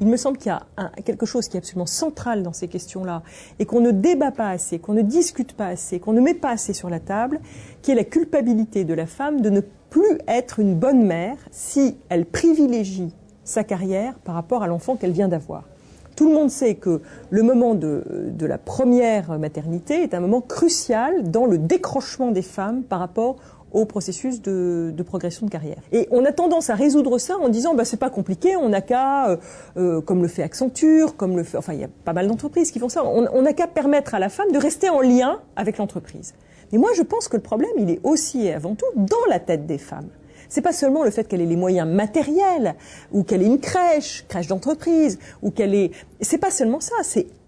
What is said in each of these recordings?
Il me semble qu'il y a quelque chose qui est absolument central dans ces questions-là et qu'on ne débat pas assez, qu'on ne discute pas assez, qu'on ne met pas assez sur la table, qui est la culpabilité de la femme de ne plus être une bonne mère si elle privilégie sa carrière par rapport à l'enfant qu'elle vient d'avoir. Tout le monde sait que le moment de la première maternité est un moment crucial dans le décrochement des femmes par rapport au processus de progression de carrière. Et on a tendance à résoudre ça en disant c'est pas compliqué, on n'a qu'à, comme le fait Accenture, comme le fait, enfin il y a pas mal d'entreprises qui font ça, on n'a qu'à permettre à la femme de rester en lien avec l'entreprise. Mais moi je pense que le problème il est aussi et avant tout dans la tête des femmes. C'est pas seulement le fait qu'elle ait les moyens matériels, ou qu'elle ait une crèche d'entreprise, ou qu'elle ait... C'est pas seulement ça,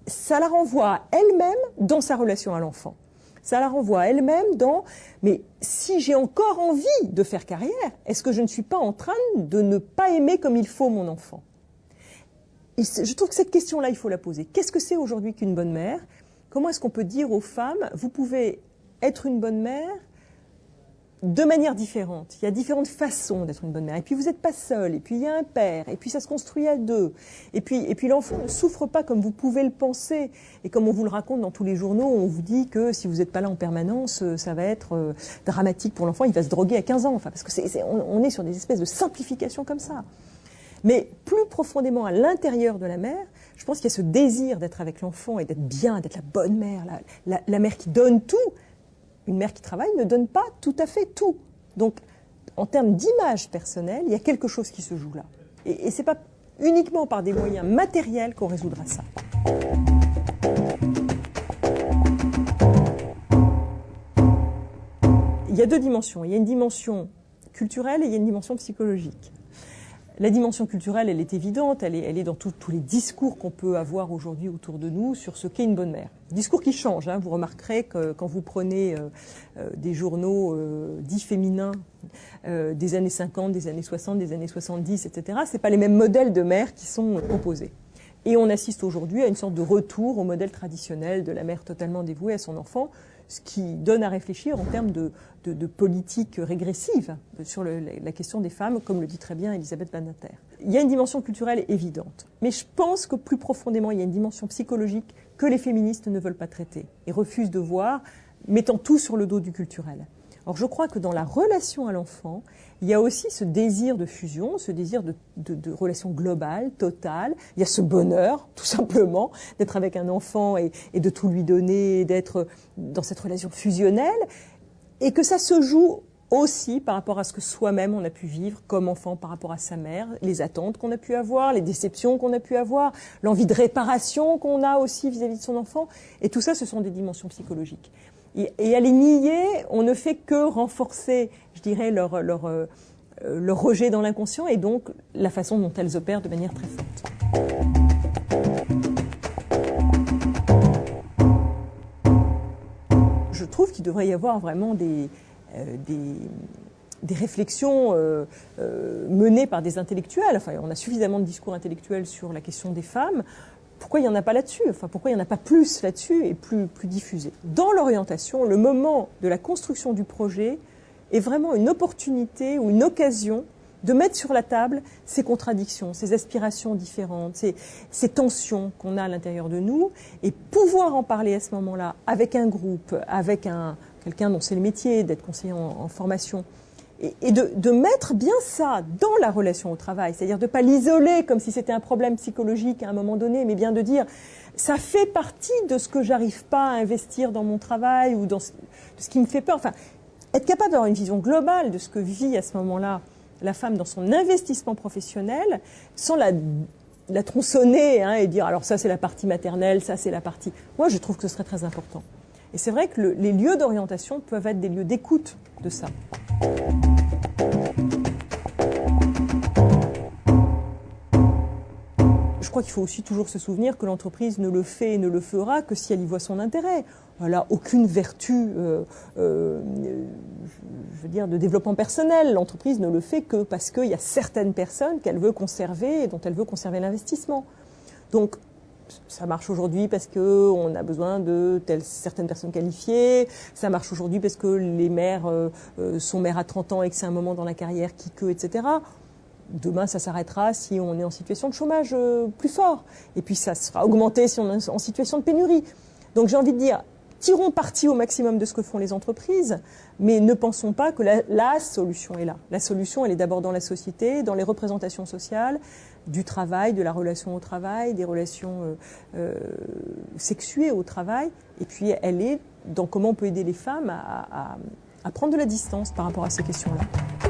ça la renvoie à elle-même dans sa relation à l'enfant. Ça la renvoie à elle-même dans « mais si j'ai encore envie de faire carrière, est-ce que je ne suis pas en train de ne pas aimer comme il faut mon enfant ?» Et je trouve que cette question-là, il faut la poser. Qu'est-ce que c'est aujourd'hui qu'une bonne mère? Comment est-ce qu'on peut dire aux femmes « vous pouvez être une bonne mère » de manière différente. Il y a différentes façons d'être une bonne mère. Et puis vous n'êtes pas seul, et puis il y a un père, et puis ça se construit à deux. Et puis l'enfant ne souffre pas comme vous pouvez le penser. Et comme on vous le raconte dans tous les journaux, on vous dit que si vous n'êtes pas là en permanence, ça va être dramatique pour l'enfant, il va se droguer à 15 ans. Enfin, parce que on est sur des espèces de simplifications comme ça. Mais plus profondément à l'intérieur de la mère, je pense qu'il y a ce désir d'être avec l'enfant et d'être bien, d'être la bonne mère, la mère qui donne tout. Une mère qui travaille ne donne pas tout à fait tout. Donc, en termes d'image personnelle, il y a quelque chose qui se joue là. Et ce n'est pas uniquement par des moyens matériels qu'on résoudra ça. Il y a deux dimensions. Il y a une dimension culturelle et il y a une dimension psychologique. La dimension culturelle, elle est évidente, elle est dans tous les discours qu'on peut avoir aujourd'hui autour de nous sur ce qu'est une bonne mère. Discours qui changent, hein. Vous remarquerez que quand vous prenez des journaux dits féminins des années 50, des années 60, des années 70, etc., c'est pas les mêmes modèles de mère qui sont proposés. Et on assiste aujourd'hui à une sorte de retour au modèle traditionnel de la mère totalement dévouée à son enfant, ce qui donne à réfléchir en termes de politique régressive sur la question des femmes, comme le dit très bien Elisabeth Badinter. Il y a une dimension culturelle évidente, mais je pense que plus profondément, il y a une dimension psychologique que les féministes ne veulent pas traiter et refusent de voir, mettant tout sur le dos du culturel. Or, je crois que dans la relation à l'enfant, il y a aussi ce désir de fusion, ce désir de relation globale, totale. Il y a ce bonheur, tout simplement, d'être avec un enfant et de tout lui donner, d'être dans cette relation fusionnelle, et que ça se joue aussi par rapport à ce que soi-même on a pu vivre comme enfant par rapport à sa mère, les attentes qu'on a pu avoir, les déceptions qu'on a pu avoir, l'envie de réparation qu'on a aussi vis-à-vis de son enfant. Et tout ça, ce sont des dimensions psychologiques. Et à les nier, on ne fait que renforcer, je dirais, leur rejet dans l'inconscient et donc la façon dont elles opèrent de manière très forte. Je trouve qu'il devrait y avoir vraiment des réflexions menées par des intellectuels. Enfin, on a suffisamment de discours intellectuels sur la question des femmes. Pourquoi il n'y en a pas là-dessus? Enfin, pourquoi il n'y en a pas plus là-dessus et plus diffusé? Dans l'orientation, le moment de la construction du projet est vraiment une opportunité ou une occasion de mettre sur la table ces contradictions, ces aspirations différentes, ces tensions qu'on a à l'intérieur de nous, et pouvoir en parler à ce moment-là avec un groupe, avec quelqu'un dont c'est le métier, d'être conseiller en formation, et de mettre bien ça dans la relation au travail, c'est-à-dire de ne pas l'isoler comme si c'était un problème psychologique à un moment donné, mais bien de dire ça fait partie de ce que j'arrive pas à investir dans mon travail ou de ce qui me fait peur. Enfin, être capable d'avoir une vision globale de ce que vit à ce moment-là la femme dans son investissement professionnel, sans la tronçonner et dire alors ça c'est la partie maternelle, ça c'est la partie... Moi je trouve que ce serait très important. Et c'est vrai que les lieux d'orientation peuvent être des lieux d'écoute de ça. Je je crois qu'il faut aussi toujours se souvenir que l'entreprise ne le fait et ne le fera que si elle y voit son intérêt. Voilà, aucune vertu, je veux dire, de développement personnel. L'entreprise ne le fait que parce qu'il y a certaines personnes qu'elle veut conserver et dont elle veut conserver l'investissement. Donc, ça marche aujourd'hui parce qu'on a besoin de certaines personnes qualifiées. Ça marche aujourd'hui parce que les mères sont mères à 30 ans et que c'est un moment dans la carrière qui que, etc. Demain, ça s'arrêtera si on est en situation de chômage plus fort. Et puis, ça sera augmenté si on est en situation de pénurie. Donc, j'ai envie de dire, tirons parti au maximum de ce que font les entreprises, mais ne pensons pas que la solution est là. La solution, elle est d'abord dans la société, dans les représentations sociales, du travail, de la relation au travail, des relations sexuées au travail. Et puis, elle est dans comment on peut aider les femmes à prendre de la distance par rapport à ces questions-là.